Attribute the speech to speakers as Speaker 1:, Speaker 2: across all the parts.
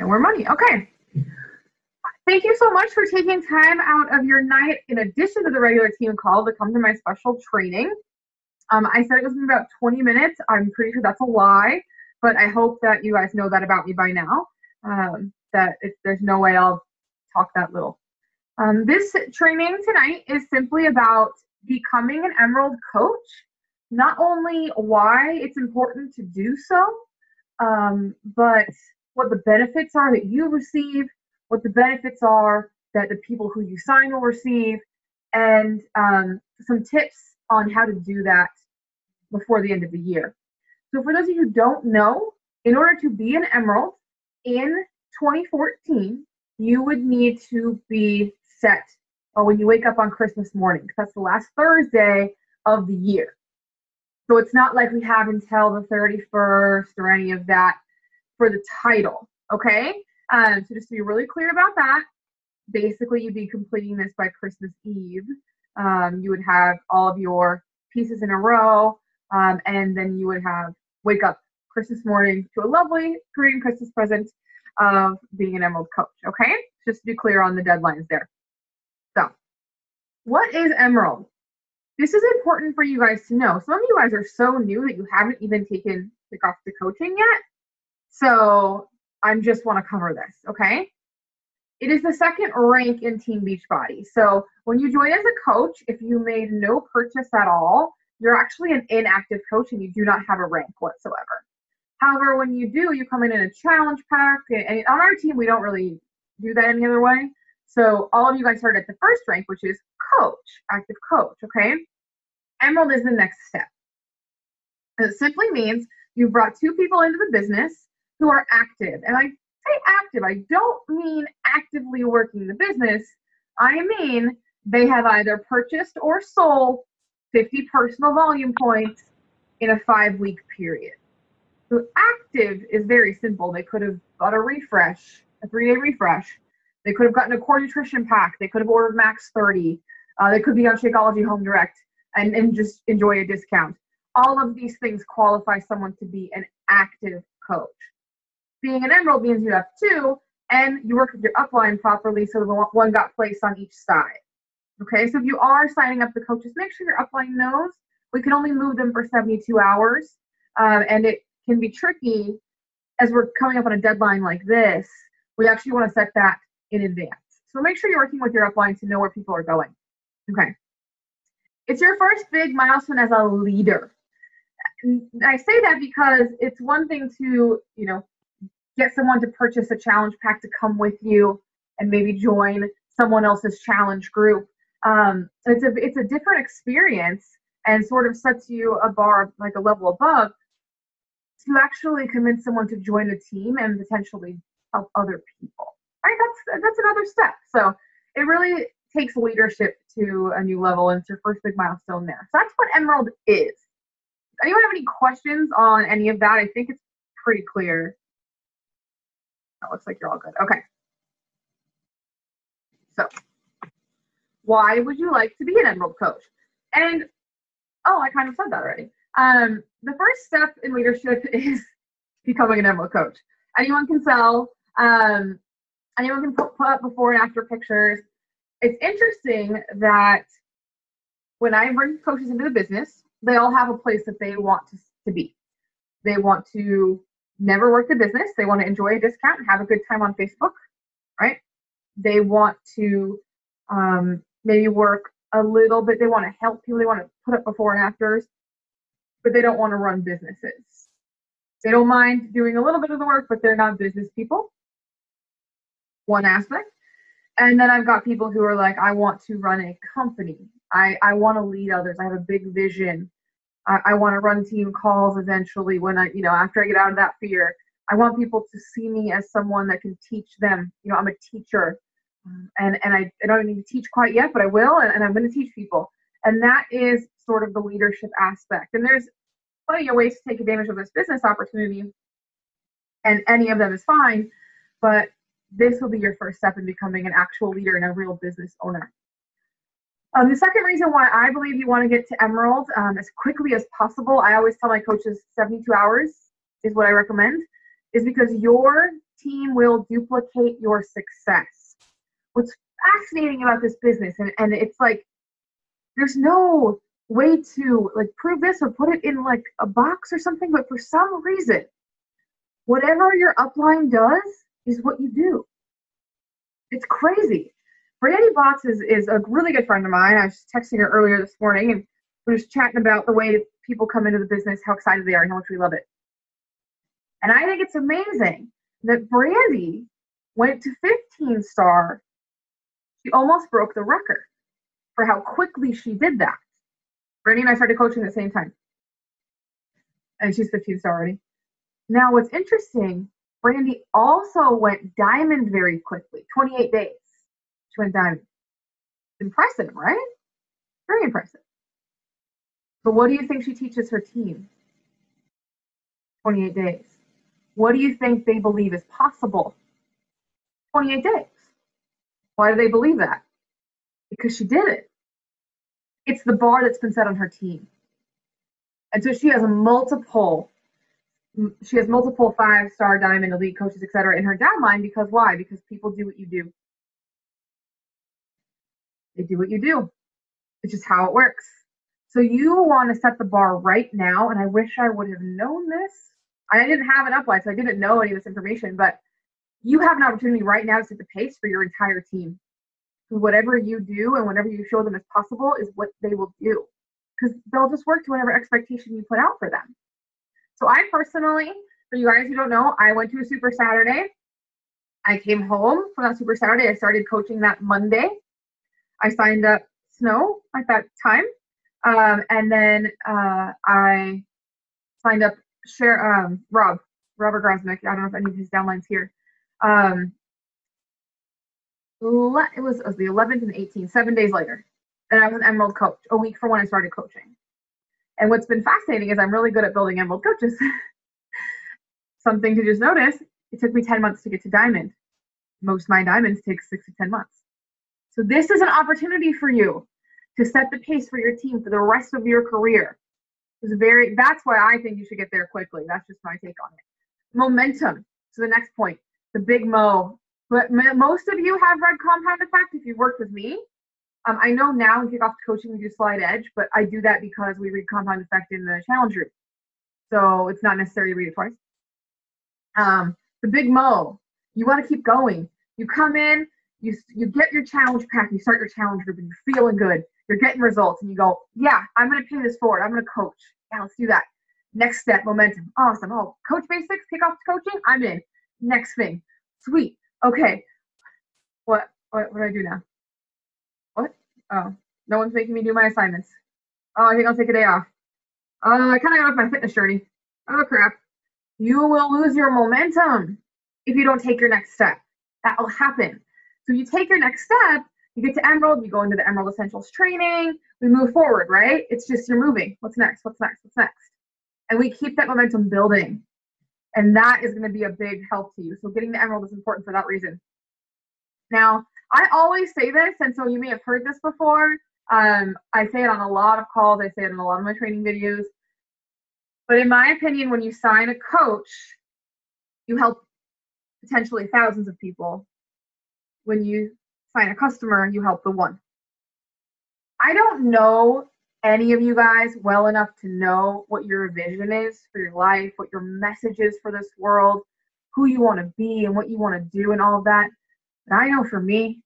Speaker 1: No more money. Okay. Thank you so much for taking time out of your night, in addition to the regular team call, to come to my special training. I said it was going to be about 20 minutes. I'm pretty sure that's a lie, but I hope that you guys know that about me by now, that there's no way I'll talk that little. This training tonight is simply about becoming an Emerald coach, not only why it's important to do so, but what the benefits are that you receive, what the benefits are that the people who you sign will receive, and some tips on how to do that before the end of the year. So for those of you who don't know, in order to be an Emerald in 2014, you would need to be set when you wake up on Christmas morning, because that's the last Thursday of the year. So it's not like we have until the 31st or any of that for the title, okay? So just to be really clear about that, basically you'd be completing this by Christmas Eve. You would have all of your pieces in a row, and then you would wake up Christmas morning to a lovely green Christmas present of being an Emerald coach, okay? Just to be clear on the deadlines there. So, what is Emerald? This is important for you guys to know. Some of you guys are so new that you haven't even taken off to coaching yet. So I just want to cover this, okay? It is the second rank in Team Beachbody. So when you join as a coach, if you made no purchase at all, you're actually an inactive coach and you do not have a rank whatsoever. However, when you do, you come in a challenge pack. And on our team, we don't really do that any other way. So all of you guys start at the first rank, which is coach, active coach, okay? Emerald is the next step. And it simply means you brought two people into the business who are active. And I say active, I don't mean actively working the business. I mean they have either purchased or sold 50 personal volume points in a 5-week period. So active is very simple. They could have got a refresh, a 3-day refresh. They could have gotten a core nutrition pack. They could have ordered Max 30. They could be on Shakeology Home Direct and just enjoy a discount. All of these things qualify someone to be an active coach. Being an Emerald means you have two, and you work with your upline properly so the one got placed on each side. Okay, so if you are signing up the coaches, make sure your upline knows. We can only move them for 72 hours, and it can be tricky as we're coming up on a deadline like this. We actually want to set that in advance. So make sure you're working with your upline to know where people are going. Okay. It's your first big milestone as a leader. And I say that because it's one thing to, get someone to purchase a challenge pack to come with you and maybe join someone else's challenge group. It's a different experience and sort of sets you a bar, like a level above, to actually convince someone to join the team and potentially help other people. Right? That's another step. So it really takes leadership to a new level, and it's your first big milestone there. So that's what Emerald is. Anyone have any questions on any of that? I think it's pretty clear. That looks like you're all good. Okay. So why would you like to be an Emerald coach? And, I kind of said that already. The first step in leadership is becoming an Emerald coach. Anyone can sell. Anyone can put up before and after pictures. It's interesting that when I bring coaches into the business, they all have a place that they want to be. They want to never work the business. They want to enjoy a discount and have a good time on Facebook, right? They want to maybe work a little bit. They want to help people. They want to put up before and afters, but they don't want to run businesses. They don't mind doing a little bit of the work, but they're not business people. One aspect. And then I've got people who are like, I want to run a company. I want to lead others. I have a big vision. I want to run team calls eventually when after I get out of that fear. I want people to see me as someone that can teach them. I'm a teacher. And I don't need to teach quite yet, but I will, and I'm going to teach people. And that is sort of the leadership aspect. And there's plenty of ways to take advantage of this business opportunity, and any of them is fine, but this will be your first step in becoming an actual leader and a real business owner. The second reason why I believe you want to get to Emerald as quickly as possible, I always tell my coaches 72 hours is what I recommend, is because your team will duplicate your success. What's fascinating about this business, and it's like, there's no way to like prove this or put it in like a box or something, but for some reason, whatever your upline does is what you do. It's crazy. Brandy Box is a really good friend of mine. I was just texting her earlier this morning, and we're just chatting about the way people come into the business, how excited they are, and how much we love it. And I think it's amazing that Brandy went to 15-star. She almost broke the record for how quickly she did that. Brandy and I started coaching at the same time. And she's 15-star already. Now, what's interesting, Brandy also went diamond very quickly, 28 days. She went diamond. Impressive, right? Very impressive. But what do you think she teaches her team? 28 days. What do you think they believe is possible? 28 days. Why do they believe that? Because she did it. It's the bar that's been set on her team. And so she has multiple 5-star diamond elite coaches, etc. in her downline. Because why? Because people do what you do. They do what you do. It's just how it works. So you want to set the bar right now, and I wish I would have known this. I didn't have an upline, so I didn't know any of this information, but you have an opportunity right now to set the pace for your entire team. Whatever you do and whatever you show them as possible is what they will do, because they'll just work to whatever expectation you put out for them. So I personally, for you guys who don't know, I went to a Super Saturday. I came home from that Super Saturday. I started coaching that Monday. I signed up Snow at that time. And then I signed up Robert Grosnick. I don't know if any of his downlines here. It was the 11th and 18th, 7 days later. And I was an Emerald coach, a week from when I started coaching. And what's been fascinating is I'm really good at building Emerald coaches. Something to just notice, it took me 10 months to get to Diamond. Most of my Diamonds take 6 to 10 months. So this is an opportunity for you to set the pace for your team for the rest of your career. That's why I think you should get there quickly. That's just my take on it. Momentum. So the next point, the big Mo. But most of you have read Compound Effect if you've worked with me. I know now in Kickoff to Coaching we do Slide Edge, but I do that because we read Compound Effect in the challenge group. So it's not necessary to read it twice. The big Mo. You want to keep going. You come in, you get your challenge pack, you start your challenge group, and you're feeling good. You're getting results, and you go, yeah, I'm going to pay this forward. I'm going to coach. Yeah, let's do that. Next step, momentum. Awesome. Oh, Coach Basics, Kickoff to Coaching, I'm in. Next thing. Sweet. Okay. What do I do now? What? Oh, no one's making me do my assignments. Oh, I think I'll take a day off. I kind of got off my fitness journey. Oh, crap. You will lose your momentum if you don't take your next step. That will happen. So you take your next step, you get to Emerald, you go into the Emerald Essentials training, we move forward, right? It's just you're moving. What's next? What's next? What's next? And we keep that momentum building. And that is going to be a big help to you. So getting to Emerald is important for that reason. Now, I always say this, and so you may have heard this before. I say it on a lot of calls. I say it in a lot of my training videos. But in my opinion, when you sign a coach, you help potentially thousands of people. When you sign a customer, you help the one. I don't know any of you guys well enough to know what your vision is for your life, what your message is for this world, who you want to be and what you want to do and all of that. But I know for me,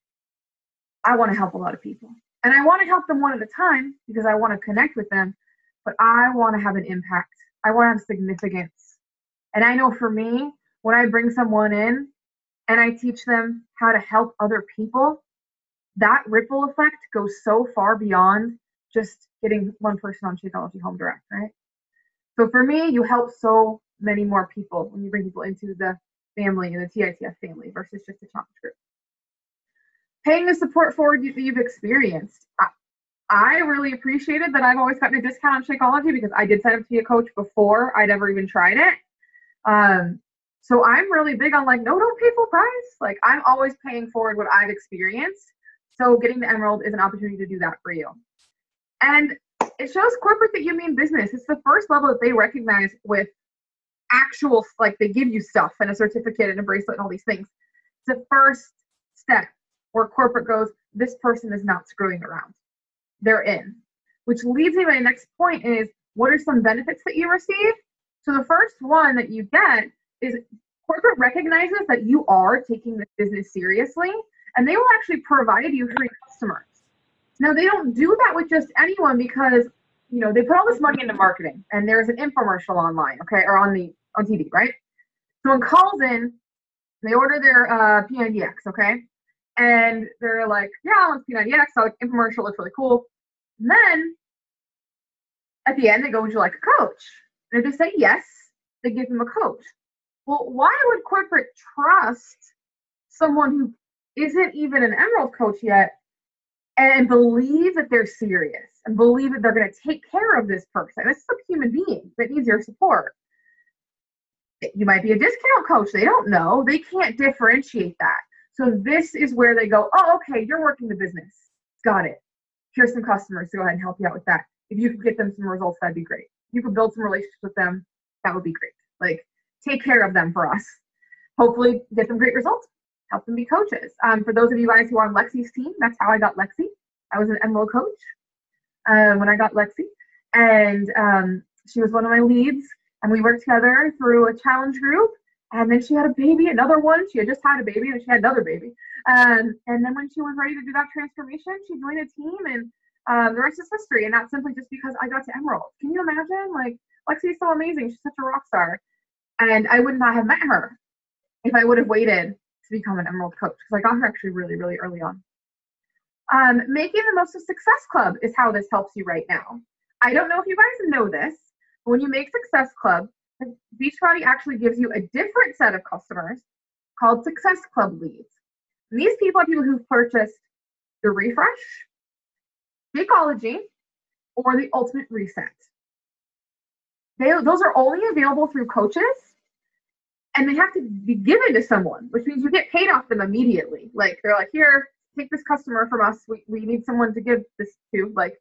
Speaker 1: I want to help a lot of people. And I want to help them one at a time because I want to connect with them, but I want to have an impact. I want to have significance. And I know for me, when I bring someone in and I teach them how to help other people, that ripple effect goes so far beyond just getting one person on Shakeology Home Direct, right? So for me, you help so many more people when you bring people into the family and the TITF family versus just a challenge group. Paying the support forward that you've experienced. I really appreciated that I've always gotten a discount on Shakeology because I did sign up to be a coach before I'd ever even tried it. So I'm really big on like, no, don't pay full price. Like I'm always paying forward what I've experienced. So getting the Emerald is an opportunity to do that for you. And it shows corporate that you mean business. It's the first level that they recognize with actual, like they give you stuff and a certificate and a bracelet and all these things. It's the first step where corporate goes, this person is not screwing around. They're in. Which leads me to my next point is, what are some benefits that you receive? So the first one that you get is corporate recognizes that you are taking this business seriously, and they will actually provide you free customers. Now, they don't do that with just anyone because, you know, they put all this money into marketing, and there's an infomercial online, okay, or on TV, right? Someone calls in, they order their P90X, okay, and they're like, yeah, I want P90X. So like, infomercial looks really cool. And then at the end, they go, would you like a coach? And if they say yes, they give them a coach. Well, why would corporate trust someone who isn't even an Emerald coach yet and believe that they're serious and believe that they're going to take care of this person? This is a human being that needs your support. You might be a discount coach. They don't know. They can't differentiate that. So this is where they go, oh, okay, you're working the business. Got it. Here's some customers to go ahead and help you out with that. If you could get them some results, that'd be great. You could build some relationships with them. That would be great. Like, take care of them for us. Hopefully get them great results. Help them be coaches. For those of you guys who are on Lexi's team, that's how I got Lexi. I was an Emerald coach when I got Lexi. And she was one of my leads. And we worked together through a challenge group. And then she had a baby, another one. She had just had a baby, and she had another baby. And then when she was ready to do that transformation, she joined a team, and the rest is history. And that's simply just because I got to Emerald. Can you imagine? Like, Lexi is so amazing. She's such a rock star. And I would not have met her if I would have waited to become an Emerald coach, because I got her actually really, really early on. Making the most of Success Club is how this helps you right now. I don't know if you guys know this, but when you make Success Club, Beachbody actually gives you a different set of customers called Success Club leads. And these people are people who've purchased the Refresh, Shakeology, or the Ultimate Reset. Those are only available through coaches, and they have to be given to someone, which means you get paid off them immediately. Like, they're like, here, take this customer from us. We need someone to give this to. Like,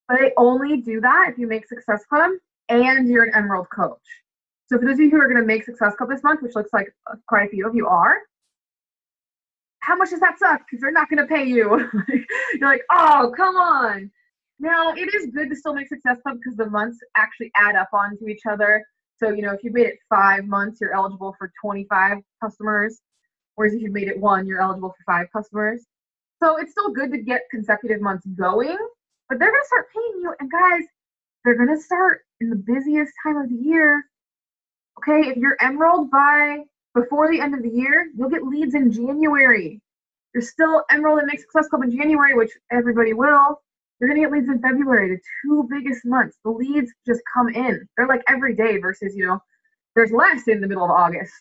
Speaker 1: but they only do that if you make Success Club and you're an Emerald coach. So for those of you who are going to make Success Club this month, which looks like quite a few of you are, how much does that suck? Because they're not going to pay you. You're like, oh, come on. Now, it is good to still make Success Club because the months actually add up onto each other. So, you know, if you've made it 5 months, you're eligible for 25 customers. Whereas if you've made it 1, you're eligible for 5 customers. So it's still good to get consecutive months going, but they're going to start paying you. And guys, they're going to start in the busiest time of the year. Okay, if you're Emerald by before the end of the year, you'll get leads in January. You're still Emerald and make Success Club in January, which everybody will. You're going to get leads in February, the 2 biggest months. The leads just come in. They're like every day versus, you know, there's less in the middle of August.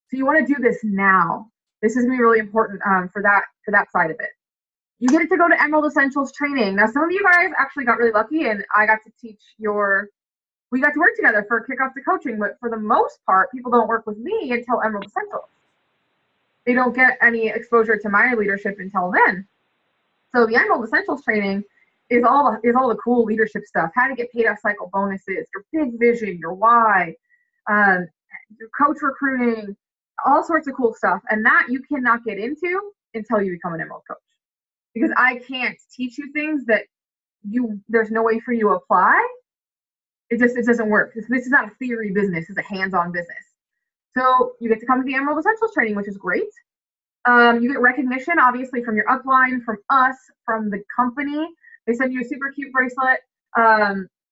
Speaker 1: So you want to do this now. This is going to be really important for that side of it. You get to go to Emerald Essentials training. Now, some of you guys actually got really lucky, and I got to teach we got to work together for kickoff to coaching, but for the most part, people don't work with me until Emerald Essentials. They don't get any exposure to my leadership until then. So the Emerald Essentials training is all the cool leadership stuff, how to get paid off cycle bonuses, your big vision, your why, your coach recruiting, all sorts of cool stuff. And that you cannot get into until you become an Emerald coach. Because I can't teach you things that there's no way for you to apply. It doesn't work. This is not a theory business, it's a hands-on business. So you get to come to the Emerald Essentials training, which is great. You get recognition, obviously, from your upline, from us, from the company. They send you a super cute bracelet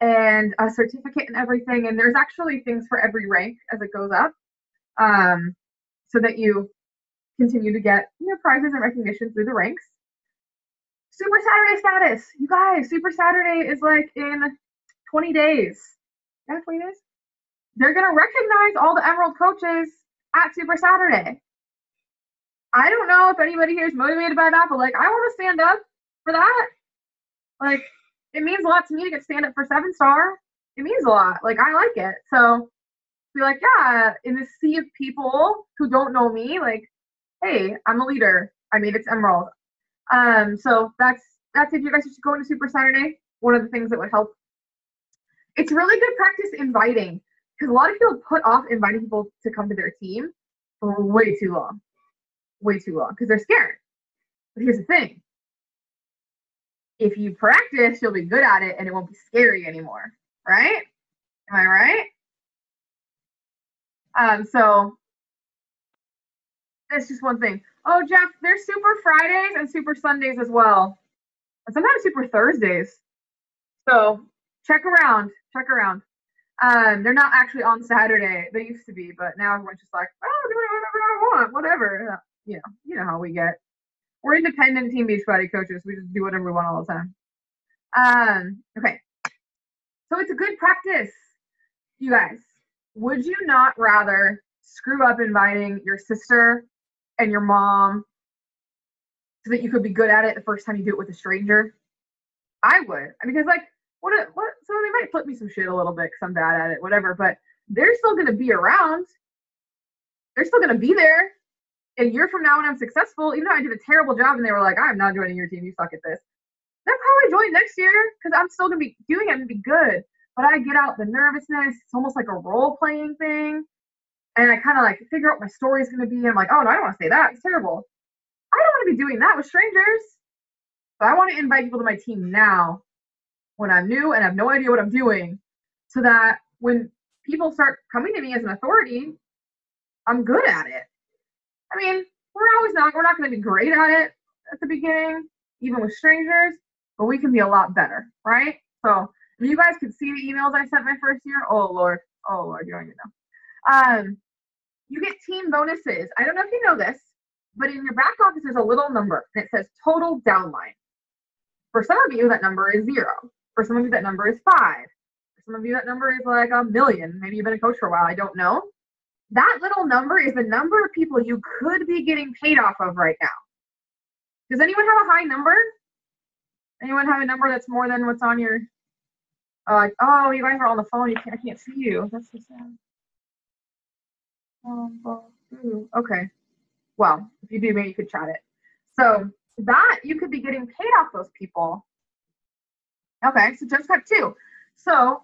Speaker 1: and a certificate and everything. And there's actually things for every rank as it goes up, so that you continue to get, you know, prizes and recognition through the ranks. Super Saturday status. You guys, Super Saturday is like in 20 days. Yeah, 20 days. They're going to recognize all the Emerald coaches at Super Saturday. I don't know if anybody here is motivated by that, but like, I want to stand up for that. Like, it means a lot to me to get stand up for 7-star. It means a lot. Like, I like it. So be like, yeah, in this sea of people who don't know me, like, hey, I'm a leader. I made it to Emerald. So that's if you guys are going to Super Saturday, one of the things that would help. It's really good practice inviting. because a lot of people put off inviting people to come to their team for way too long, because they're scared. But here's the thing. If you practice, you'll be good at it and it won't be scary anymore, right? Am I right? So that's just one thing. Oh, Jeff, there's Super Fridays and Super Sundays as well. And sometimes Super Thursdays. So check around. They're not actually on Saturday. They used to be, but now everyone's just like, oh, do whatever I want, whatever. You know how we get. We're independent Team Beachbody coaches. We just do whatever we want all the time. Okay. So it's a good practice. You guys, would you not rather screw up inviting your sister and your mom so that you could be good at it the first time you do it with a stranger? I would. Because like, what? So they might flip me some shit a little bit because I'm bad at it, whatever, but they're still going to be around. They're still going to be there. A year from now when I'm successful, even though I did a terrible job and they were like, I'm not joining your team, you suck at this. They'll probably join next year because I'm still going to be doing it and be good. But I get out the nervousness. It's almost like a role-playing thing. And I kind of like figure out what my story is going to be. And I'm like, oh, no, I don't want to say that. It's terrible. I don't want to be doing that with strangers. So I want to invite people to my team now when I'm new and have no idea what I'm doing so that when people start coming to me as an authority, I'm good at it. I mean, we're not going to be great at it at the beginning, even with strangers, but we can be a lot better, right? So if you guys could see the emails I sent my first year, oh Lord, you don't even know. You get team bonuses. I don't know if you know this, but in your back office, there's a little number and it says total downline. For some of you, that number is 0. For some of you, that number is 5. For some of you, that number is like 1 million. Maybe you've been a coach for a while. I don't know. That little number is the number of people you could be getting paid off of right now. Does anyone have a high number? Anyone have a number that's more than what's on your, oh, you guys are on the phone. I can't see you. That's so sad. Okay. Well, if you do, maybe you could chat it. So that you could be getting paid off those people. Okay, so Jeff's got 2. So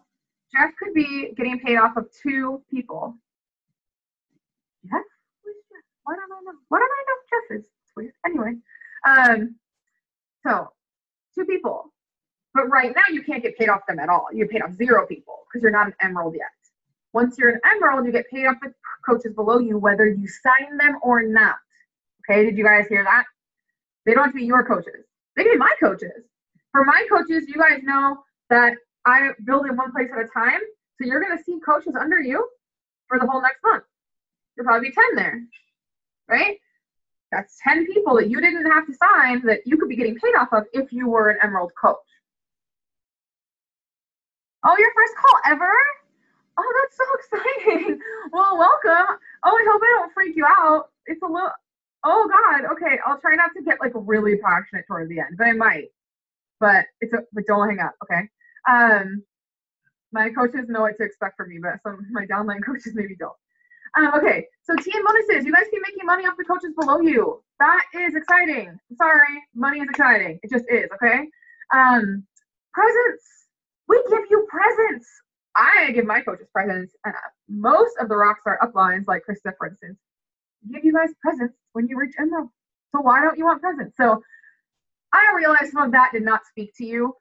Speaker 1: Jeff could be getting paid off of 2 people. Jeff? Who's Jeff? Why don't I know Jeff is? It's weird. Anyway, so 2 people. But right now you can't get paid off them at all. You get paid off 0 people because you're not an emerald yet. Once you're an emerald, you get paid off the coaches below you, whether you sign them or not. Okay, did you guys hear that? They don't have to be your coaches. They can be my coaches. For my coaches, you guys know that I build in one place at a time. So you're going to see coaches under you for the whole next month. There'll probably be 10 there, right? That's 10 people that you didn't have to sign that you could be getting paid off of if you were an emerald coach. Oh, your first call ever? Oh, that's so exciting. Well, welcome. Oh, I hope I don't freak you out. It's a little, oh God. Okay. I'll try not to get like really passionate toward the end, but I might, but don't hang up. Okay. My coaches know what to expect from me, but some of my downline coaches maybe don't. Okay. So team bonuses, you guys keep making money off the coaches below you. That is exciting. Sorry. Money is exciting. It just is. Okay. Presents. We give you presents. I give my coaches presents. Most of the Rockstar uplines, like Krista, for instance, give you guys presents when you reach Emerald. So why don't you want presents? So I realize some of that did not speak to you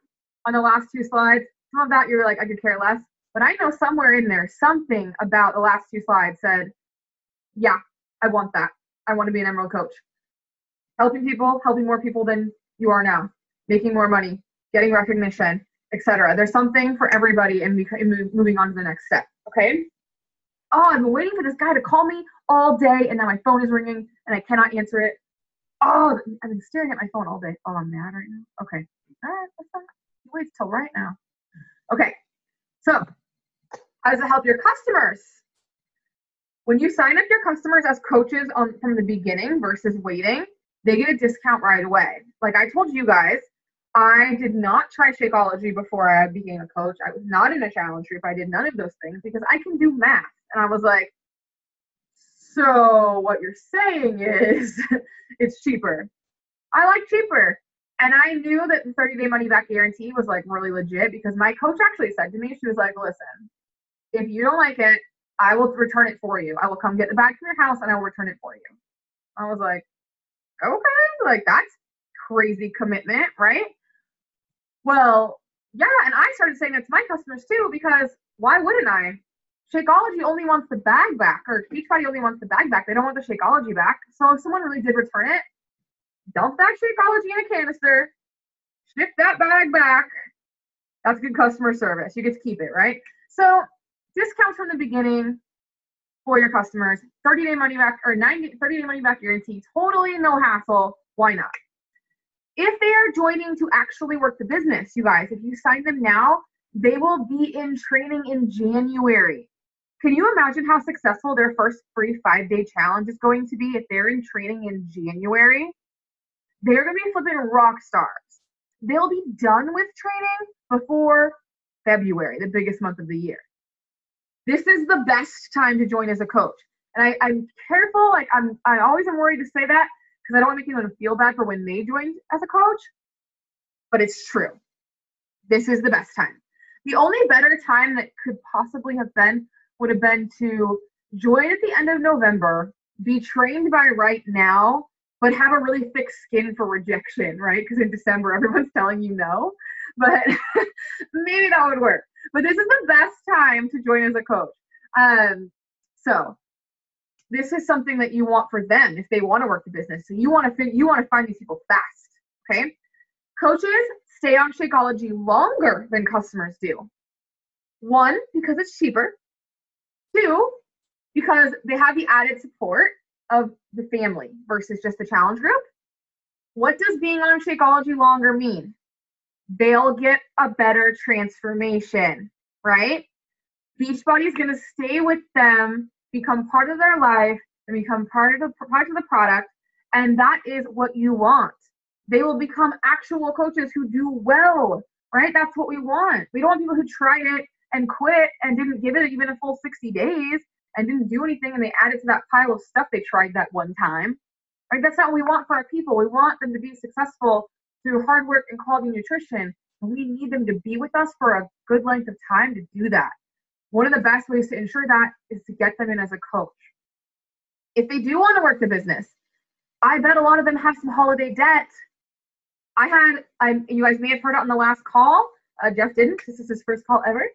Speaker 1: on the last 2 slides. Some of that you're like, I could care less. But I know somewhere in there, something about the last 2 slides said, yeah, I want that. I want to be an Emerald coach. Helping people, helping more people than you are now, making more money, getting recognition, etc. There's something for everybody in moving on to the next step, okay? Oh, I've been waiting for this guy to call me all day, and now my phone is ringing, and I cannot answer it. Oh, I've been staring at my phone all day. Oh, I'm mad right now? Okay. All right, that's fine. Wait till right now. Okay, so how does it help your customers? When you sign up your customers as coaches from the beginning versus waiting, they get a discount right away. Like I told you guys, I did not try Shakeology before I became a coach. I was not in a challenge group. I did none of those things because I can do math. And I was like, so what you're saying is it's cheaper. I like cheaper. And I knew that the 30-day money back guarantee was like really legit because my coach actually said to me, she was like, listen, If you don't like it, I will return it for you. I will come get the bag from your house and I will return it for you. I was like, okay, like that's crazy commitment, right? Well, yeah, and I started saying that to my customers too, because why wouldn't I? Shakeology only wants the bag back, or Beachbody only wants the bag back. They don't want the Shakeology back. So if someone really did return it, dump that Shakeology in a canister, ship that bag back. That's good customer service. You get to keep it, right? So discounts from the beginning for your customers, 30-day money back or 30-day money back guarantee, totally no hassle. Why not? If they are joining to actually work the business, you guys, if you sign them now, they will be in training in January. Can you imagine how successful their first free 5-day challenge is going to be if they're in training in January? They're going to be flipping rock stars. They'll be done with training before February, the biggest month of the year. This is the best time to join as a coach. And I'm careful, like I always am worried to say that because I don't want to make anyone feel bad for when they joined as a coach, but it's true. This is the best time. The only better time that could possibly have been would have been to join at the end of November, be trained by right now, but have a really thick skin for rejection, right? Because in December, everyone's telling you no, but maybe that would work. But this is the best time to join as a coach. So this is something that you want for them if they want to work the business. So you want to find these people fast, okay? Coaches stay on Shakeology longer than customers do. 1, because it's cheaper. 2, because they have the added support of the family versus just the challenge group. What does being on Shakeology longer mean? They'll get a better transformation, right? Beachbody is going to stay with them, become part of their life, and become part of the product, and that is what you want. They will become actual coaches who do well, right? That's what we want. We don't want people who tried it and quit and didn't give it even a full 60 days and didn't do anything, and they added to that pile of stuff they tried that one time. Right? That's not what we want for our people. We want them to be successful through hard work and quality nutrition. And we need them to be with us for a good length of time to do that. One of the best ways to ensure that is to get them in as a coach. If they do want to work the business, I bet a lot of them have some holiday debt. You guys may have heard it on the last call. Jeff didn't. This is his first call ever.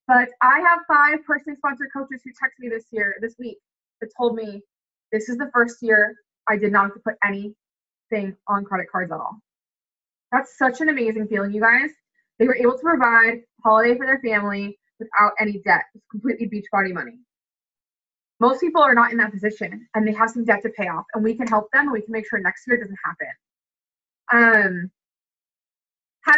Speaker 1: But I have 5 personally sponsored coaches who texted me this week, that told me this is the first year I did not have to put anything on credit cards at all. That's such an amazing feeling, you guys. They were able to provide holiday for their family without any debt. It's completely Beachbody money. Most people are not in that position, and they have some debt to pay off, and we can help them, and we can make sure next year it doesn't happen.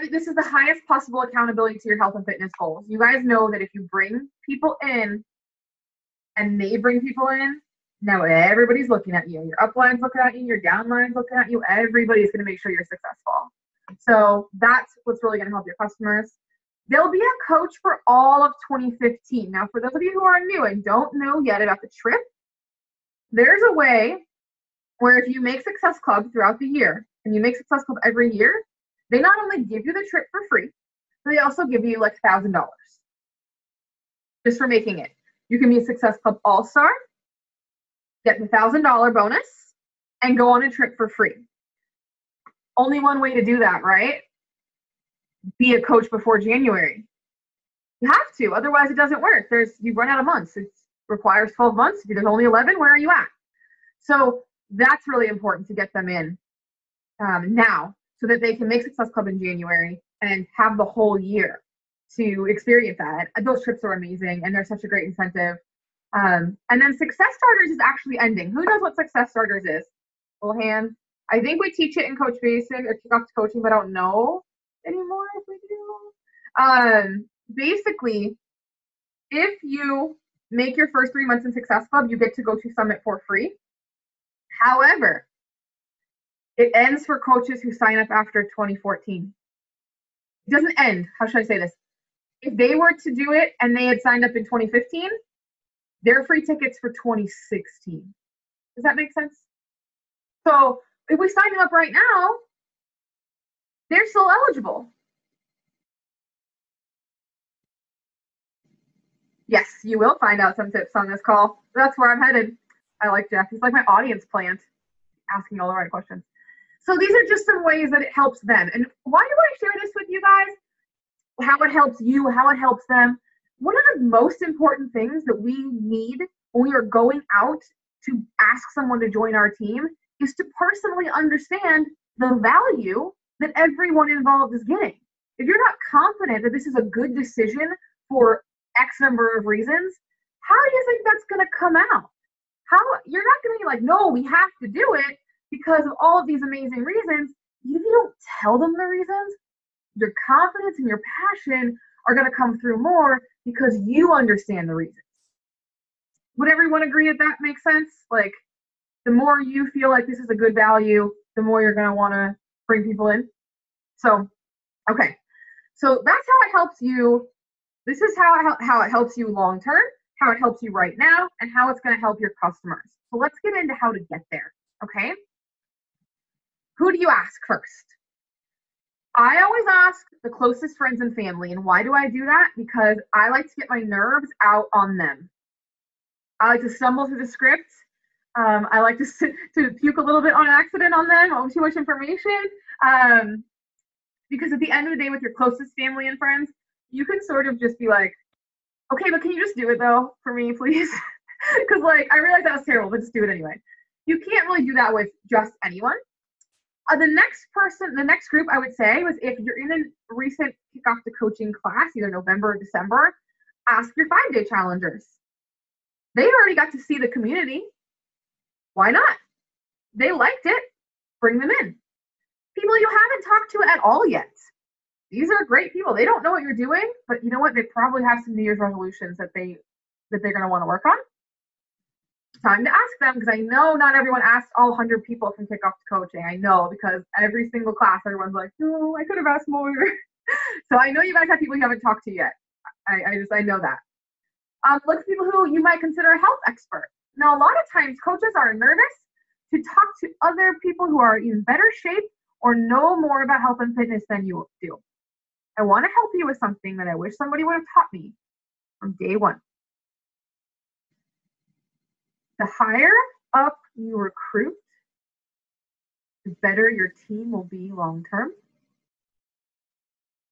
Speaker 1: This is the highest possible accountability to your health and fitness goals. You guys know that if you bring people in and they bring people in, now everybody's looking at you. Your upline's looking at you, your downline's looking at you. Everybody's going to make sure you're successful. So that's what's really going to help your customers. There'll be a coach for all of 2015. Now, for those of you who are new and don't know yet about the trip, there's a way where if you make Success Club throughout the year, and you make Success Club every year, they not only give you the trip for free, but they also give you like $1,000 just for making it. You can be a Success Club All-Star, get the $1,000 bonus, and go on a trip for free. Only one way to do that, right? Be a coach before January. You have to, otherwise it doesn't work. You run out of months. It requires 12 months. If there's only 11, where are you at? So that's really important to get them in now, so that they can make Success Club in January and have the whole year to experience that. Those trips are amazing, and they're such a great incentive. And then Success Starters is actually ending. Who knows what Success Starters is? Little hand. I think we teach it in Coach Basic or Kickoff to Coaching, but I don't know anymore if we do. Basically, if you make your first 3 months in Success Club, you get to go to Summit for free. However, it ends for coaches who sign up after 2014. It doesn't end. How should I say this? If they were to do it and they had signed up in 2015, they're free tickets for 2016. Does that make sense? So if we sign them up right now, they're still eligible. Yes, you will find out some tips on this call. That's where I'm headed. I like Jeff. He's like my audience plant, asking all the right questions. So these are just some ways that it helps them. And why do I share this with you guys? How it helps you, how it helps them. One of the most important things that we need when we are going out to ask someone to join our team is to personally understand the value that everyone involved is getting. If you're not confident that this is a good decision for X number of reasons, how do you think that's going to come out? How you're not going to be like, no, we have to do it because of all of these amazing reasons. If you don't tell them the reasons, your confidence and your passion are going to come through more because you understand the reasons. Would everyone agree that that makes sense? Like, the more you feel like this is a good value, the more you're going to want to bring people in. So, okay. So that's how it helps you. This is how it helps you long term, how it helps you right now, and how it's going to help your customers. So let's get into how to get there, okay? Who do you ask first? I always ask the closest friends and family. And why do I do that? Because I like to get my nerves out on them. I like to stumble through the script. I like to puke a little bit on accident on them, on too much information. Because at the end of the day, with your closest family and friends, you can sort of just be like, okay, but can you just do it though for me, please? Because like, I realize that was terrible, but just do it anyway. You can't really do that with just anyone. The next group I would say was if you're in a recent kickoff to coaching class, either November or December, ask your 5-day challengers. They already got to see the community. Why not? They liked it. Bring them in. People you haven't talked to at all yet. These are great people. They don't know what you're doing, but you know what? They probably have some New Year's resolutions that they're going to want to work on. Time to ask them, because I know not everyone asks all 100 people from kickoff to coaching. I know, because every single class, everyone's like, no, I could have asked more. So I know you guys have people you haven't talked to yet. I know that. Look at people who you might consider a health expert. Now, a lot of times coaches are nervous to talk to other people who are in better shape or know more about health and fitness than you do. I want to help you with something that I wish somebody would have taught me from day one. The higher up you recruit, the better your team will be long term,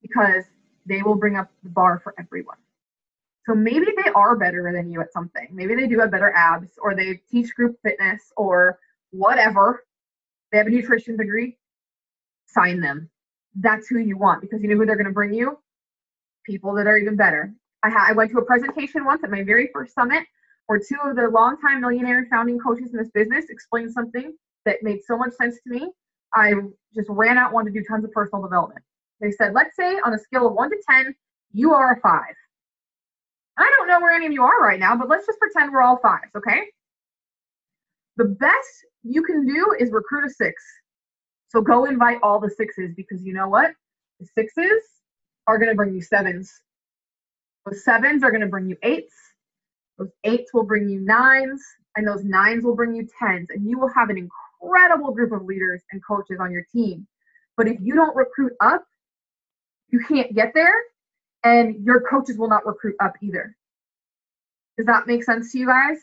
Speaker 1: because they will bring up the bar for everyone. So maybe they are better than you at something. Maybe they do have better abs, or they teach group fitness, or whatever. They have a nutrition degree. Sign them. That's who you want, because you know who they're going to bring you? People that are even better. I went to a presentation once at my very first summit where two of the longtime millionaire founding coaches in this business explained something that made so much sense to me. I just ran out and wanted to do tons of personal development. They said, let's say on a scale of 1 to 10, you are a 5. I don't know where any of you are right now, but let's just pretend we're all 5s, okay? The best you can do is recruit a 6. So go invite all the 6s, because you know what? The 6s are going to bring you 7s. Those 7s are going to bring you 8s. Those 8s will bring you 9s, and those 9s will bring you 10s, and you will have an incredible group of leaders and coaches on your team. But if you don't recruit up, you can't get there, and your coaches will not recruit up either. Does that make sense to you guys?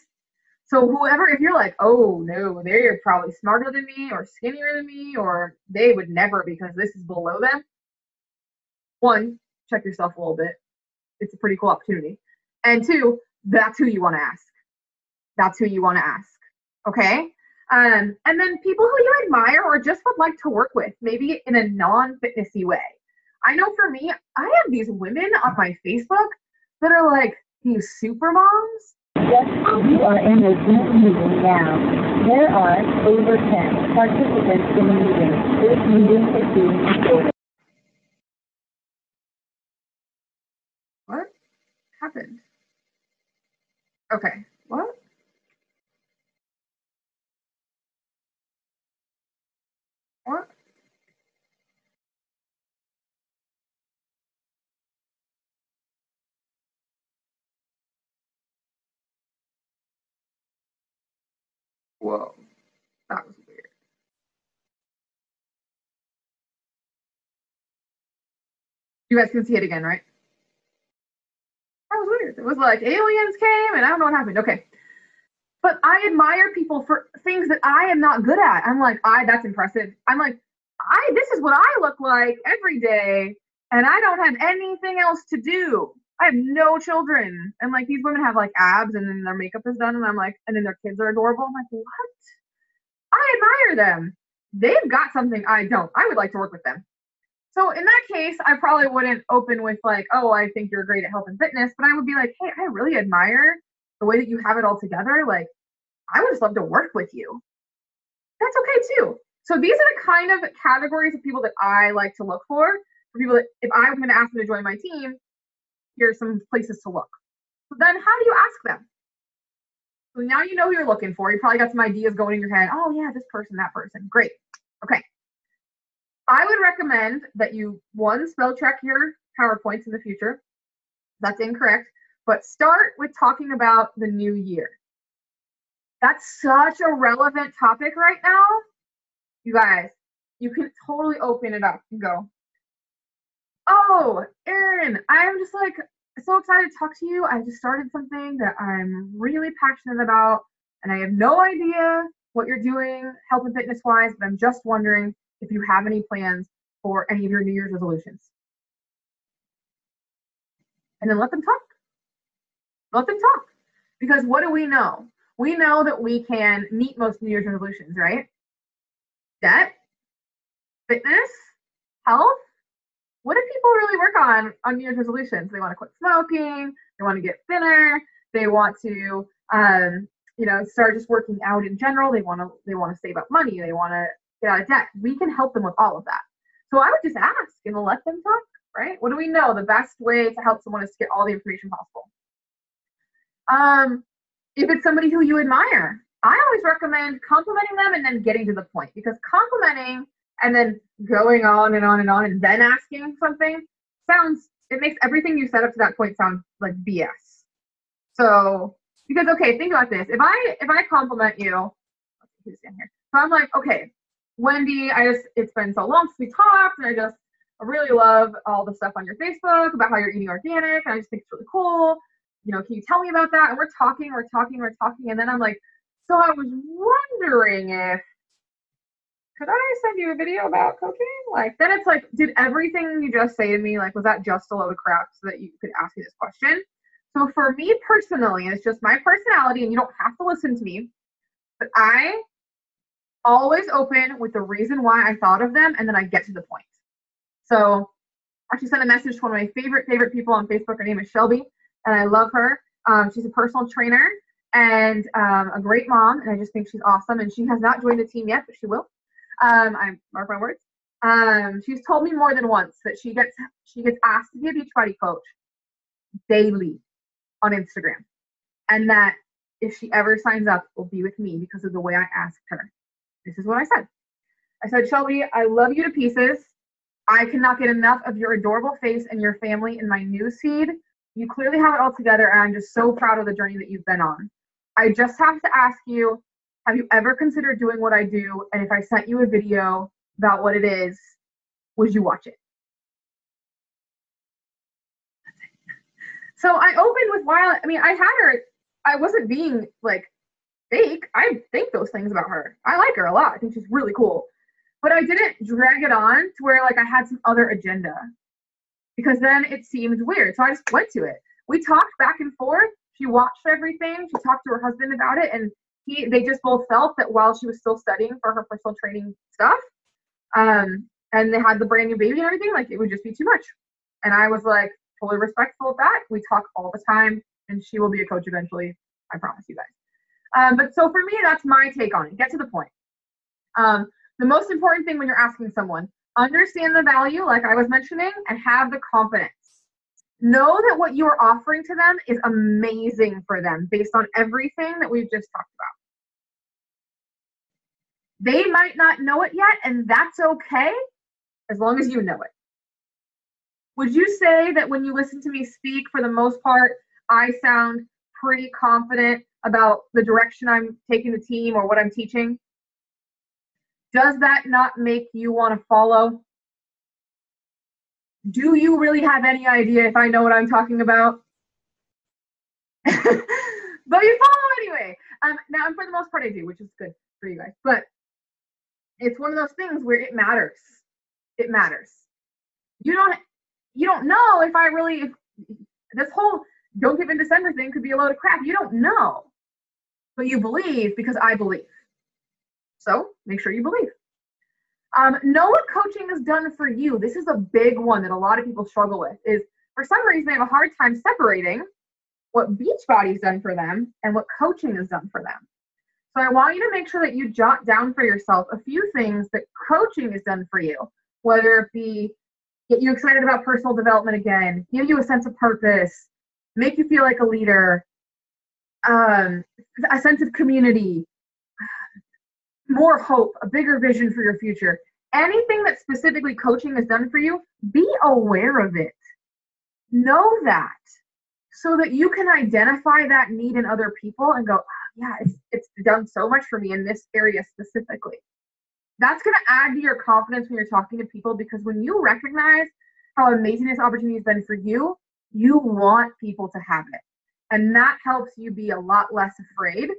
Speaker 1: So whoever, if you're like, oh no, they're probably smarter than me or skinnier than me, or they would never because this is below them. 1, check yourself a little bit. It's a pretty cool opportunity. And 2, that's who you want to ask. That's who you want to ask. Okay? And then people who you admire or just would like to work with, maybe in a non-fitnessy way. I know for me, I have these women on my Facebook that are like these super moms.
Speaker 2: Yes, you are in a Zoom meeting now. There are over 10 participants in the meeting. This meeting is being recorded.
Speaker 1: What happened? Okay, what? What? Whoa, that was weird. You guys can see it again, right? That was weird. It was like aliens came and I don't know what happened. Okay. But I admire people for things that I am not good at. I'm like, that's impressive. I'm like, this is what I look like every day, and I don't have anything else to do. I have no children. And like these women have like abs and then their makeup is done, and I'm like, and then their kids are adorable. I'm like, what? I admire them. They've got something I don't. I would like to work with them. So in that case, I probably wouldn't open with like, oh, I think you're great at health and fitness, but I would be like, hey, I really admire the way that you have it all together. Like, I would just love to work with you. That's okay too. So these are the kind of categories of people that I like to look for people that if I'm going to ask them to join my team, here's some places to look. So then how do you ask them? So now you know who you're looking for. You probably got some ideas going in your head. Oh yeah, this person, that person. Great. Okay. I would recommend that you, one, spell check your PowerPoints in the future. That's incorrect. But start with talking about the new year. That's such a relevant topic right now. You guys, you can totally open it up and go, oh, Erin, I'm just like so excited to talk to you. I just started something that I'm really passionate about, and I have no idea what you're doing health and fitness wise, but I'm just wondering if you have any plans for any of your New Year's resolutions. And then let them talk. Let them talk. Because what do we know? We know that we can meet most New Year's resolutions, right? Debt, fitness, health. What do people really work on New Year's resolutions? They want to quit smoking. They want to get thinner. They want to, start just working out in general. They want to save up money. They want to get out of debt. We can help them with all of that. So I would just ask and let them talk, right? What do we know? The best way to help someone is to get all the information possible. If it's somebody who you admire, I always recommend complimenting them and then getting to the point, because complimenting and then going on and on and on and then asking something it makes everything you said up to that point sound like BS. So, because, okay, think about this. If I compliment you, who's in here? So I'm like, okay, Wendy, it's been so long since we talked, and I really love all the stuff on your Facebook about how you're eating organic, and I just think it's really cool. Can you tell me about that? And we're talking, and then I'm like, so I was wondering could I send you a video about cooking? Like, then it's like, did everything you just say to me, like, was that just a load of crap so that you could ask me this question? So for me personally, it's just my personality, and you don't have to listen to me, but I always open with the reason why I thought of them, and then I get to the point. So I actually sent a message to one of my favorite people on Facebook. Her name is Shelby, and I love her. She's a personal trainer and a great mom, and I just think she's awesome. And she has not joined the team yet, but she will. I mark my words. She's told me more than once that she gets asked to be a Beachbody coach daily on Instagram, and that if she ever signs up, will be with me because of the way I asked her. This is what I said. I said, Shelby, I love you to pieces. I cannot get enough of your adorable face and your family in my newsfeed. You clearly have it all together, and I'm just so proud of the journey that you've been on. I just have to ask you, have you ever considered doing what I do? And if I sent you a video about what it is, would you watch it? So I opened with I wasn't being like fake. I think those things about her. I like her a lot. I think she's really cool. But I didn't drag it on to where like I had some other agenda, because then it seemed weird. So I just went to it. We talked back and forth. She watched everything. She talked to her husband about it, and they just both felt that while she was still studying for her personal training stuff, and they had the brand new baby and everything, like it would just be too much. And I was like totally respectful of that. We talk all the time, and she will be a coach eventually. I promise you guys. But so for me, that's my take on it. Get to the point. The most important thing when you're asking someone, understand the value, like I was mentioning, and have the confidence. Know that what you are offering to them is amazing for them based on everything that we've just talked about. They might not know it yet, and that's okay as long as you know it. Would you say that when you listen to me speak, for the most part, I sound pretty confident about the direction I'm taking the team or what I'm teaching? Does that not make you want to follow? Do you really have any idea if I know what I'm talking about? But you follow anyway. Now, and for the most part, I do, which is good for you guys. But it's one of those things where it matters. It matters. You don't know if this whole don't give in December thing could be a load of crap. You don't know, but you believe because I believe. So make sure you believe. Know what coaching has done for you. This is a big one that a lot of people struggle with. Is for some reason they have a hard time separating what Beachbody's done for them and what coaching has done for them. So I want you to make sure that you jot down for yourself a few things that coaching has done for you, whether it be get you excited about personal development again, give you a sense of purpose, make you feel like a leader, a sense of community, more hope, a bigger vision for your future. Anything that specifically coaching has done for you, be aware of it. Know that so that you can identify that need in other people and go, oh, yeah, it's done so much for me in this area specifically. That's going to add to your confidence when you're talking to people, because when you recognize how amazing this opportunity has been for you, you want people to have it. And that helps you be a lot less afraid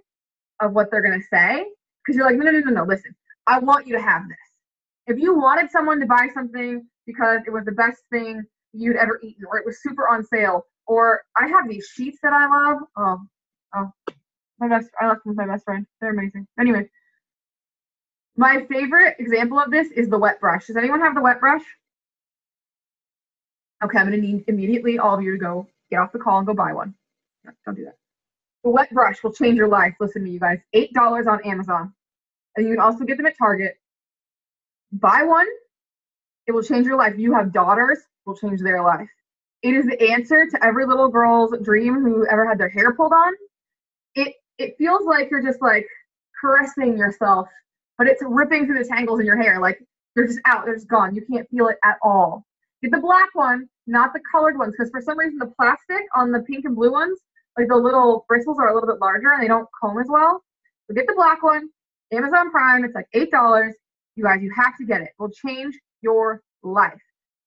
Speaker 1: of what they're going to say, because you're like, no, listen, I want you to have this. If you wanted someone to buy something because it was the best thing you'd ever eaten, or it was super on sale, or I have these sheets that I love. I left them with my best friend. They're amazing. Anyway, my favorite example of this is the wet brush. Does anyone have the wet brush? Okay, I'm going to need immediately all of you to go get off the call and go buy one. No, don't do that. The wet brush will change your life. Listen to me, you guys. $8 on Amazon. And you can also get them at Target. Buy one. It will change your life. You have daughters, it will change their life. It is the answer to every little girl's dream who ever had their hair pulled on. It feels like you're just like caressing yourself, but it's ripping through the tangles in your hair. Like they're just out, they're just gone. You can't feel it at all. Get the black one, not the colored ones, because for some reason the plastic on the pink and blue ones, like the little bristles are a little bit larger and they don't comb as well. So get the black one, Amazon Prime, it's like $8. You guys, you have to get it. It will change your life.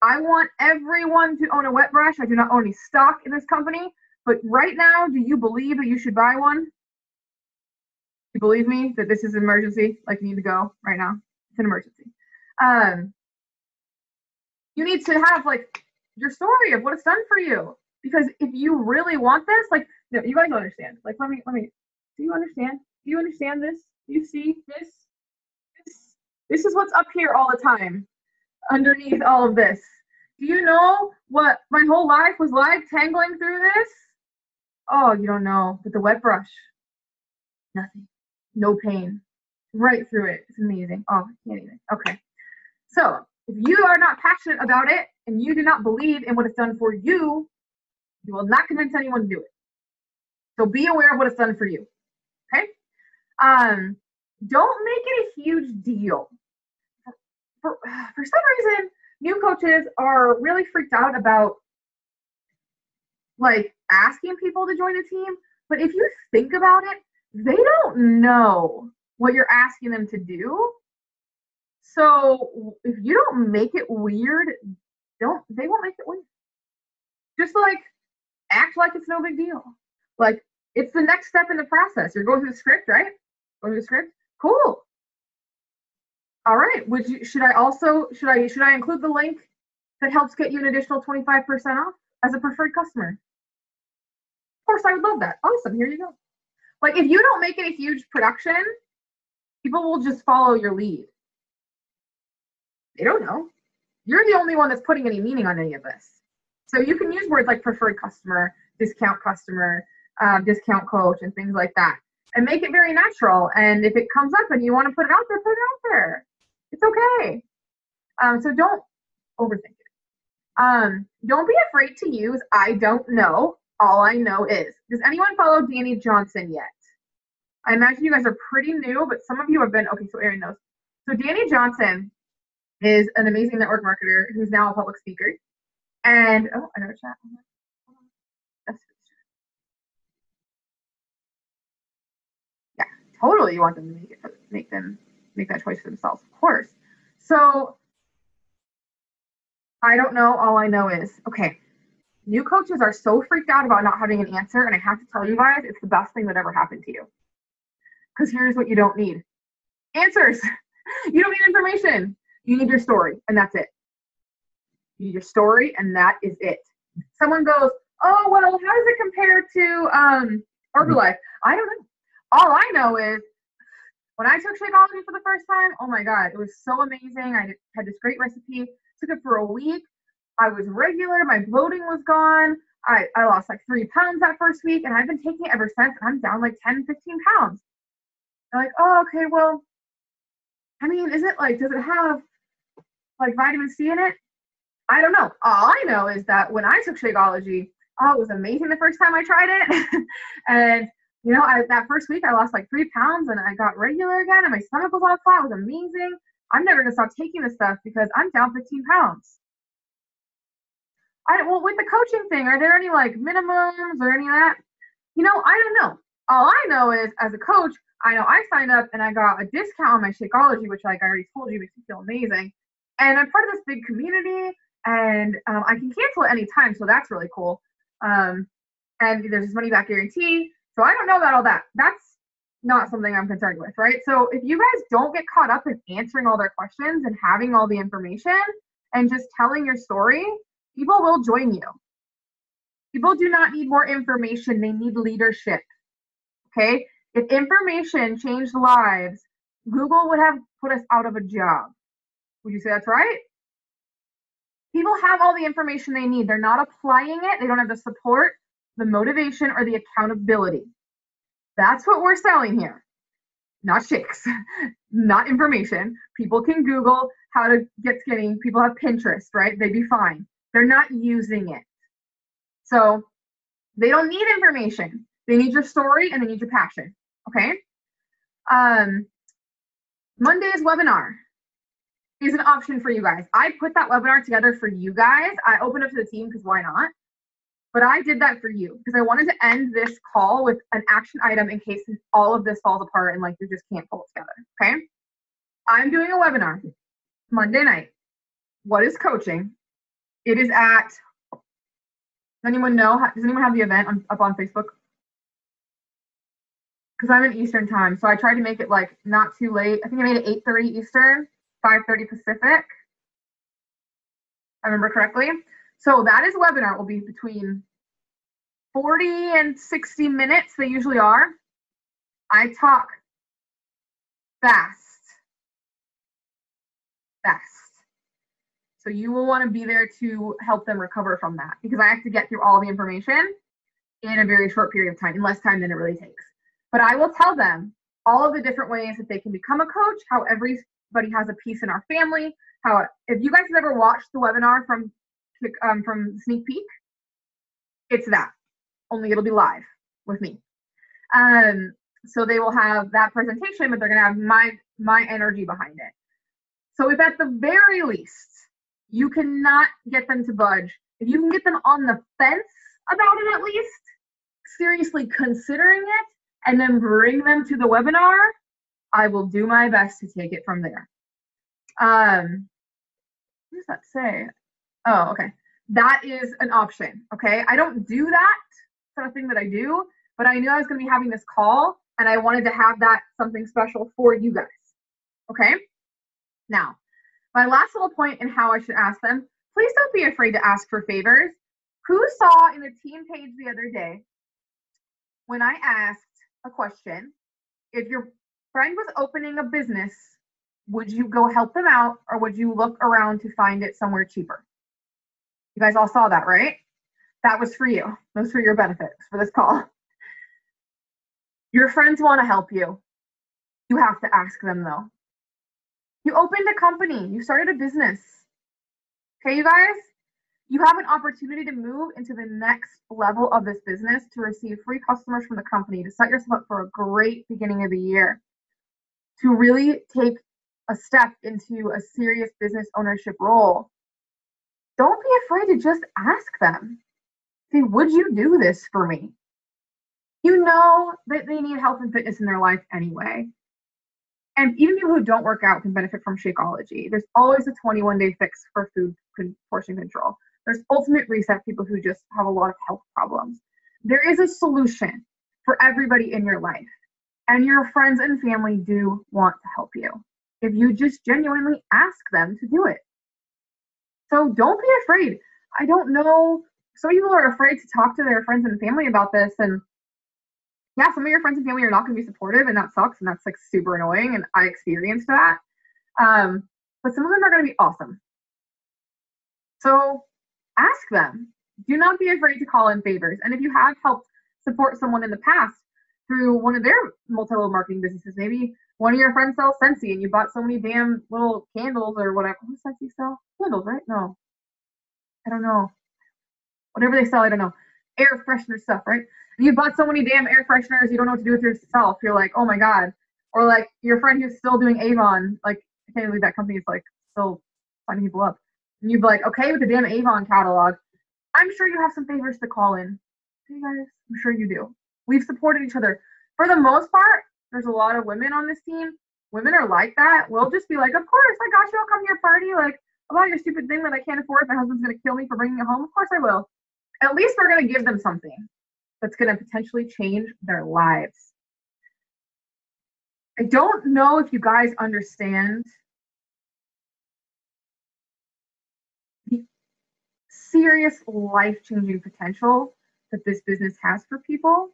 Speaker 1: I want everyone to own a wet brush. I do not own any stock in this company, but right now, do you believe that you should buy one? You believe me that this is an emergency? Like you need to go right now? It's an emergency. You need to have like your story of what it's done for you. Because if you really want this, like, no, you guys understand. Like, let me, do you understand? Do you understand this? Do you see this? This is what's up here all the time, underneath all of this. Do you know what my whole life was like tangling through this? Oh, you don't know. But the wet brush, nothing. No pain. Right through it. It's amazing. Oh, I can't even. Okay. So if you are not passionate about it and you do not believe in what it's done for you, you will not convince anyone to do it. So be aware of what it's done for you. Okay? Don't make it a huge deal. For some reason, new coaches are really freaked out about like asking people to join a team. But if you think about it, they don't know what you're asking them to do. So if you don't make it weird, they won't make it weird. Just like act like it's no big deal. Like it's the next step in the process. You're going through the script, right? Going through the script? Cool. All right. Should I include the link that helps get you an additional 25% off as a preferred customer? Of course, I would love that. Awesome. Here you go. Like if you don't make it a huge production, people will just follow your lead. They don't know. You're the only one that's putting any meaning on any of this. So you can use words like preferred customer, discount coach, and things like that. And make it very natural. And if it comes up and you want to put it out there, put it out there. It's okay. So don't overthink it. Don't be afraid to use I don't know. All I know is. Does anyone follow Danny Johnson yet? I imagine you guys are pretty new, but some of you have been. Okay, so Erin knows. So Danny Johnson is an amazing network marketer who's now a public speaker. And, oh, I got a chat. Yeah, totally you want them to make that choice for themselves, of course. So I don't know, all I know is, okay, New coaches are so freaked out about not having an answer, and I have to tell you guys, it's the best thing that ever happened to you. Because here's what you don't need. Answers. You don't need information. You need your story, and that's it. You need your story, and that is it. Someone goes, oh, well, how does it compare to Herbalife? I don't know. All I know is when I took Shakeology for the first time, oh my God, it was so amazing. I had this great recipe, took it for a week. I was regular, my bloating was gone. I lost like 3 pounds that first week, and I've been taking it ever since, and I'm down like 10, 15 pounds. They're like, oh, okay, well, I mean, is it like, does it have like vitamin C in it? I don't know. All I know is that when I took Shakeology, oh, it was amazing the first time I tried it. And, you know, that first week I lost like 3 pounds and I got regular again and my stomach was all flat. It was amazing. I'm never going to stop taking this stuff because I'm down 15 pounds. Well, with the coaching thing, are there any like minimums or any of that? You know, I don't know. All I know is as a coach, I know I signed up and I got a discount on my Shakeology, which like I already told you makes me feel amazing. And I'm part of this big community and I can cancel at any time. So that's really cool. And there's this money back guarantee. So I don't know about all that. That's not something I'm concerned with, right? So if you guys don't get caught up in answering all their questions and having all the information and just telling your story, people will join you. People do not need more information. They need leadership. Okay? If information changed lives, Google would have put us out of a job. Would you say that's right? People have all the information they need. They're not applying it. They don't have the support, the motivation, or the accountability. That's what we're selling here. Not shakes, not information. People can Google how to get skinny. People have Pinterest, right? They'd be fine. They're not using it. So they don't need information. They need your story and they need your passion. Okay? Monday's webinar is an option for you guys. I put that webinar together for you guys. I opened up to the team because why not? But I did that for you because I wanted to end this call with an action item in case all of this falls apart and like you just can't pull it together. Okay? I'm doing a webinar Monday night. What is coaching? It is at, does anyone know? Does anyone have the event up on Facebook? Because I'm in Eastern time, so I tried to make it like not too late. I think I made it 8:30 Eastern, 5:30 Pacific. I remember correctly. So that is a webinar. It will be between 40 and 60 minutes. They usually are. I talk fast. So you will want to be there to help them recover from that because I have to get through all the information in a very short period of time, in less time than it really takes. But I will tell them all of the different ways that they can become a coach, how everybody has a piece in our family, how if you guys have ever watched the webinar from Sneak Peek, it's that, only it'll be live with me. So they will have that presentation, but they're going to have my energy behind it. So if at the very least, you cannot get them to budge, if you can get them on the fence about it at least, seriously considering it, and then bring them to the webinar, I will do my best to take it from there. What does that say? Oh, okay. That is an option, okay? I don't do that sort of thing that I do, but I knew I was going to be having this call, and I wanted to have that something special for you guys, okay? Now, my last little point in how I should ask them, please don't be afraid to ask for favors. Who saw in the team page the other day when I asked a question, if your friend was opening a business, would you go help them out or would you look around to find it somewhere cheaper? You guys all saw that, right? That was for you. That was for your benefit for this call. Your friends want to help you. You have to ask them though. You opened a company. You started a business. Okay, you guys? You have an opportunity to move into the next level of this business to receive free customers from the company, to set yourself up for a great beginning of the year, to really take a step into a serious business ownership role. Don't be afraid to just ask them. Say, would you do this for me? You know that they need health and fitness in their life anyway. And even people who don't work out can benefit from Shakeology. There's always a 21-day fix for food portion control. There's ultimate reset people who just have a lot of health problems. There is a solution for everybody in your life, and your friends and family do want to help you if you just genuinely ask them to do it. So don't be afraid. I don't know, some people are afraid to talk to their friends and family about this, and yeah, some of your friends and family are not going to be supportive, and that sucks, and that's like super annoying, and I experienced that. But some of them are going to be awesome. So ask them. Do not be afraid to call in favors. And if you have helped support someone in the past through one of their multi-level marketing businesses, maybe one of your friends sells Scentsy and you bought so many damn little candles or whatever. What does Scentsy sell? Candles, right? No. I don't know. Whatever they sell, I don't know. Air freshener stuff, right? And you bought so many damn air fresheners, you don't know what to do with yourself. You're like, oh my God. Or like your friend who's still doing Avon, like, I can't believe that company is like still signing people up. And you'd be like, okay, with the damn Avon catalog, I'm sure you have some favors to call in. Hey guys, I'm sure you do. We've supported each other. For the most part, there's a lot of women on this team. Women are like that. We'll just be like, of course, I got you. I'll come to your party. Like, about your stupid thing that I can't afford. My husband's going to kill me for bringing it home. Of course I will. At least we're going to give them something that's going to potentially change their lives. I don't know if you guys understand the serious life-changing potential that this business has for people,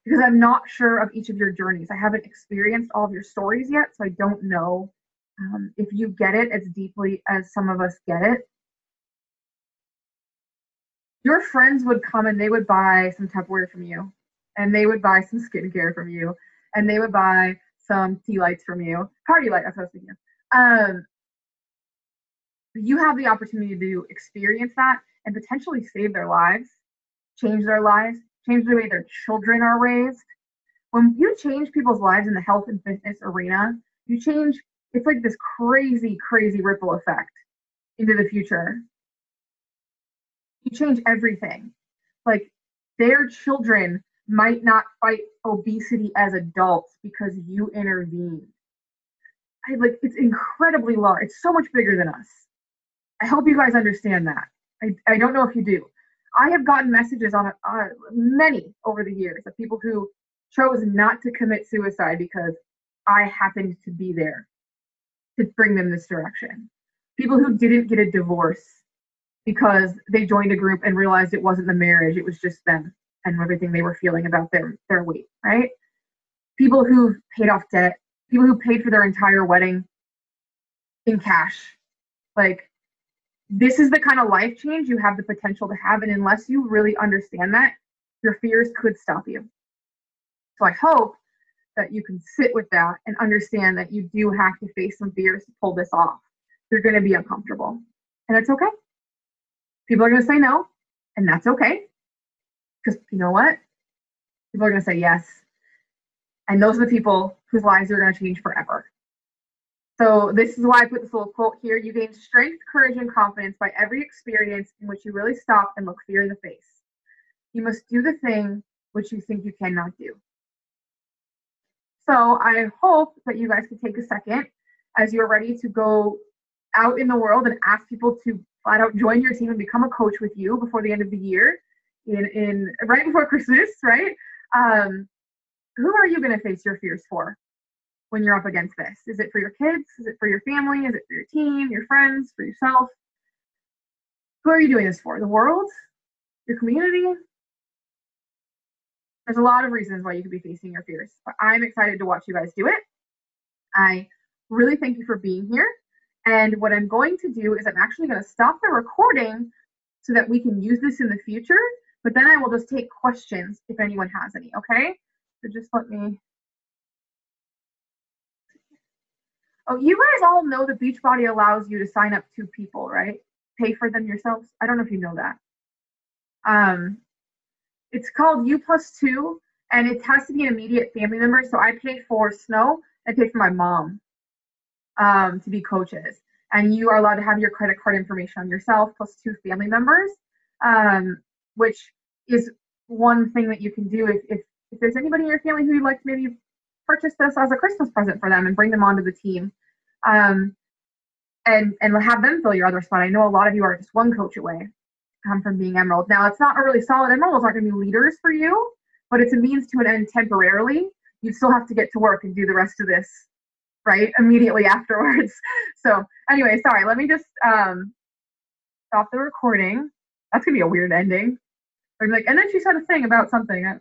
Speaker 1: because I'm not sure of each of your journeys. I haven't experienced all of your stories yet, so I don't know if you get it as deeply as some of us get it. Your friends would come and they would buy some Tupperware from you, and they would buy some skincare from you, and they would buy some tea lights from you. Party light, that's what I was thinking of. You have the opportunity to experience that and potentially save their lives, change the way their children are raised. When you change people's lives in the health and fitness arena, you change, it's like this crazy, crazy ripple effect into the future. You change everything. Like, their children might not fight obesity as adults because you intervened. It's incredibly large. It's so much bigger than us. I hope you guys understand that. I don't know if you do. I have gotten messages on many over the years of people who chose not to commit suicide because I happened to be there to bring them this direction. People who didn't get a divorce because they joined a group and realized it wasn't the marriage, it was just them and everything they were feeling about their weight, right? People who paid off debt, people who paid for their entire wedding in cash. Like, this is the kind of life change you have the potential to have, and unless you really understand that, your fears could stop you. So I hope that you can sit with that and understand that you do have to face some fears to pull this off. You're going to be uncomfortable, and it's okay. People are going to say no, and that's okay. Because you know what? People are going to say yes. And those are the people whose lives are going to change forever. So this is why I put this little quote here. You gain strength, courage, and confidence by every experience in which you really stop and look fear in the face. You must do the thing which you think you cannot do. So I hope that you guys can take a second as you're ready to go out in the world and ask people to flat out join your team and become a coach with you before the end of the year, in right before Christmas, right? Who are you going to face your fears for when you're up against this? Is it for your kids? Is it for your family? Is it for your team, your friends, for yourself? Who are you doing this for? The world? Your community? There's a lot of reasons why you could be facing your fears, but I'm excited to watch you guys do it. I really thank you for being here. And what I'm going to do is I'm actually going to stop the recording so that we can use this in the future, but then I will just take questions if anyone has any, okay? So just let me. Oh, you guys all know that Beachbody allows you to sign up 2 people, right? Pay for them yourselves. I don't know if you know that. It's called U+2, and it has to be an immediate family member. So I paid for Snow. I paid for my mom to be coaches. And you are allowed to have your credit card information on yourself plus 2 family members, which is one thing that you can do if there's anybody in your family who you'd like to maybe purchase this as a Christmas present for them and bring them onto the team, and have them fill your other spot. I know a lot of you are just 1 coach away. come from being emerald. Now, it's not a really solid emerald. Those aren't going to be leaders for you, but it's a means to an end temporarily. You still have to get to work and do the rest of this, right, immediately afterwards. So anyway, sorry, let me just stop the recording. That's going to be a weird ending. They're like, and then she said a thing about something.